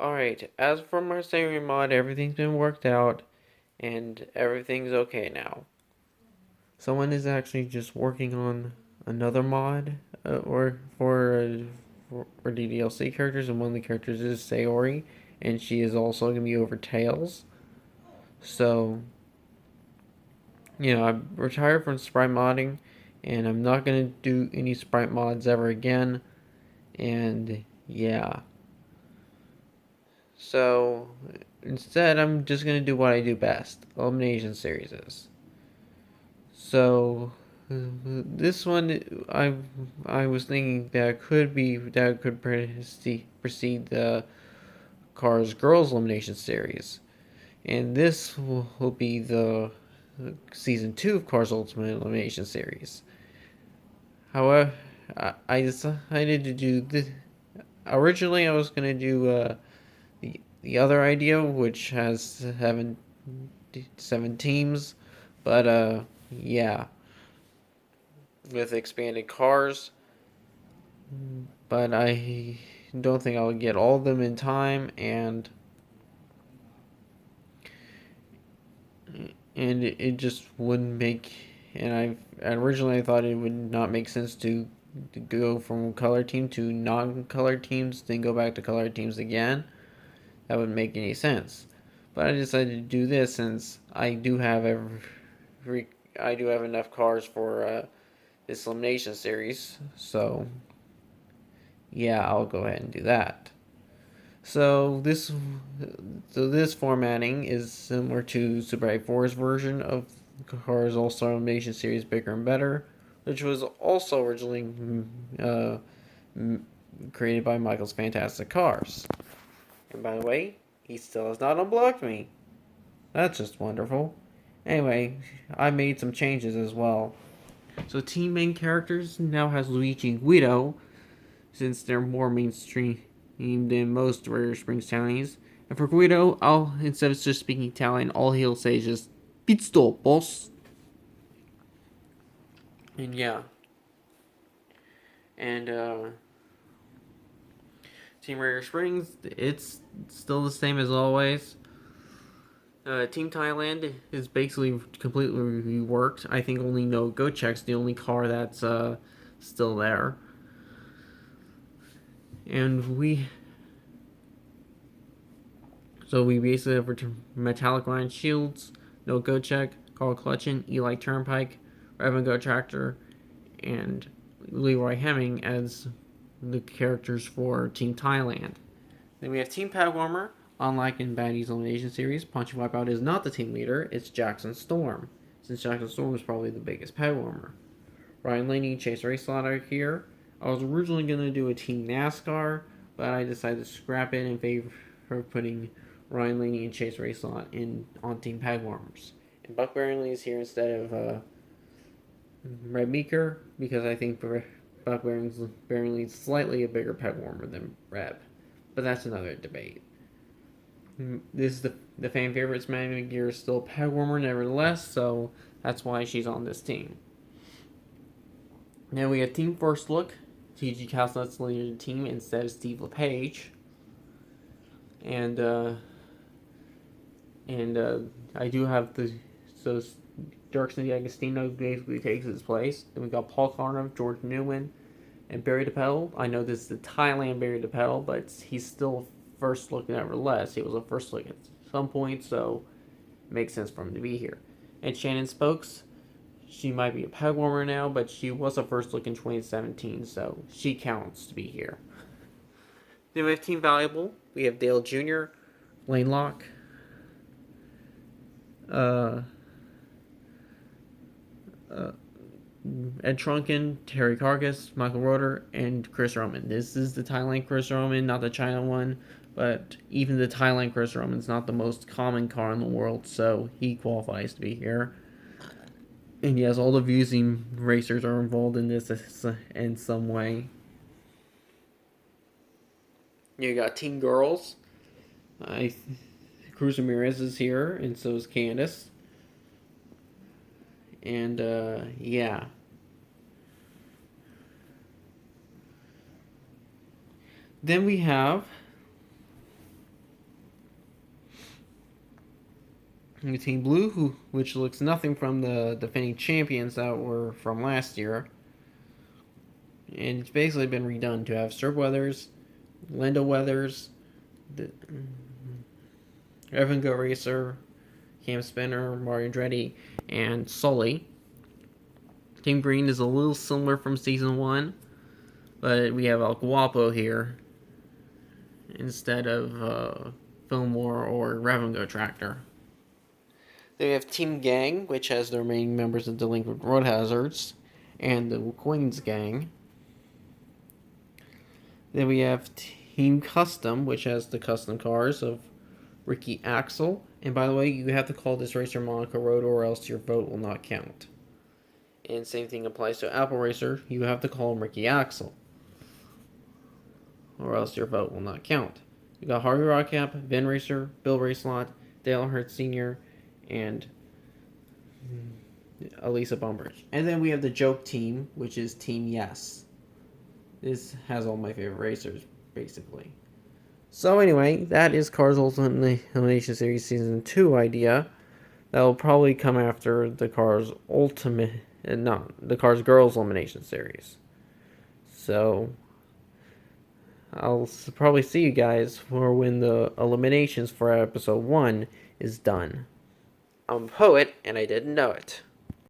Alright, as for my saving mod, everything's been worked out and everything's okay now. Someone is actually just working on another mod or for DDLC characters, and one of the characters is Sayori, and she is also going to be over Tails. So, I'm retired from sprite modding, and I'm not going to do any sprite mods ever again. And yeah. So instead, I'm just gonna do what I do best: elimination series. So this one, I was thinking that could precede the Cars Girls elimination series, and this will be the season 2 of Cars Ultimate Elimination Series. However, I decided to do this. Originally, I was gonna do the other idea, which has seven teams, but yeah, with expanded cars. But I don't think I'll get all of them in time, and it just wouldn't make. And originally I thought it would not make sense to go from color team to non-color teams, then go back to color teams again. That wouldn't make any sense. But I decided to do this since I do have enough cars for this elimination series. So yeah, I'll go ahead and do that. So this so this formatting is similar to Super 84's version of Cars All Star Elimination Series Bigger and Better, which was also originally uh, created by Michael's Fantastic Cars. And by the way, he still has not unblocked me. That's just wonderful. Anyway, I made some changes as well. So team main characters now has Luigi and Guido, since they're more mainstream than most Rare Springs Italians. And for Guido, I'll instead of just speaking Italian, all he'll say is just "Pit stop, boss." And yeah, and Team Rare Springs, it's still the same as always. Team Thailand is basically completely reworked. I think only No Go Check's the only car that's still there. And we basically have Metallic Ryan Shields, No Go Check, Carl Clutchin, Eli Turnpike, Revan Go Tractor, and Leroy Hemming as the characters for Team Thailand. Then we have Team Pad Warmer. Unlike in Baddies Elimination Series, Punch and Wipeout is not the team leader, it's Jackson Storm, since Jackson Storm is probably the biggest pad warmer. Ryan Laney and Chase Raceland are here. I was originally going to do a Team NASCAR, but I decided to scrap it in favor of putting Ryan Laney and Chase Raceland on Team Pad Warmers. And Buck Barrington is here instead of Red Meeker, because I think Buck Barrington is slightly a bigger pad warmer than Reb. But that's another debate. This is the fan favorites. Maddie McGear is still a peg warmer, nevertheless, so that's why she's on this team. Now we have Team First Look. TG Casnut's leading the team instead of Steve LePage. And I do have Dirksen D'Agostino basically takes his place. Then we got Paul Carnov, George Newman, and Barry DePedal. I know this is the Thailand Barry DePedal, but he's still first look nevertheless. He was a first look at some point, so it makes sense for him to be here. And Shannon Spokes, she might be a peg warmer now, but she was a first look in 2017, so she counts to be here. Then we have Team Valuable. We have Dale Jr., Lane Locke, Ed Trunken, Terry Cargus, Michael Roeder, and Chris Roman. This is the Thailand Chris Roman, not the China one, but even the Thailand Chris Roman's not the most common car in the world, so he qualifies to be here. And yes, all the Vusing racers are involved in this in some way. You got Team Girls. Cruz Ramirez is here, and so is Candace. And yeah. Then we have Team Blue, which looks nothing from the defending champions that were from last year. And it's basically been redone to have Sir Weathers, Linda Weathers, Evan Go Racer, Cam Spinner, Mario Andretti, and Sully. Team Green is a little similar from Season 1, but we have El Guapo here instead of Fillmore or Revengo Tractor. Then we have Team Gang, which has the remaining members of Delinquent Road Hazards, and the Queens Gang. Then we have Team Custom, which has the custom cars of Ricky Axel. And by the way, you have to call this racer Monaco Road or else your vote will not count. And same thing applies to Apple Racer. You have to call him Ricky Axel or else your vote will not count. You got Harvey Rockcap, Vin Racer, Bill Racelot, Dale Earnhardt Sr., and Elisa Bumbridge. And then we have the joke team, which is Team Yes. This has all my favorite racers, basically. So anyway, that is Cars Ultimate Elimination Series Season 2 idea. That will probably come after the Cars Ultimate, the Cars Girls Elimination Series. So I'll probably see you guys for when the eliminations for episode 1 is done. I'm a poet, and I didn't know it.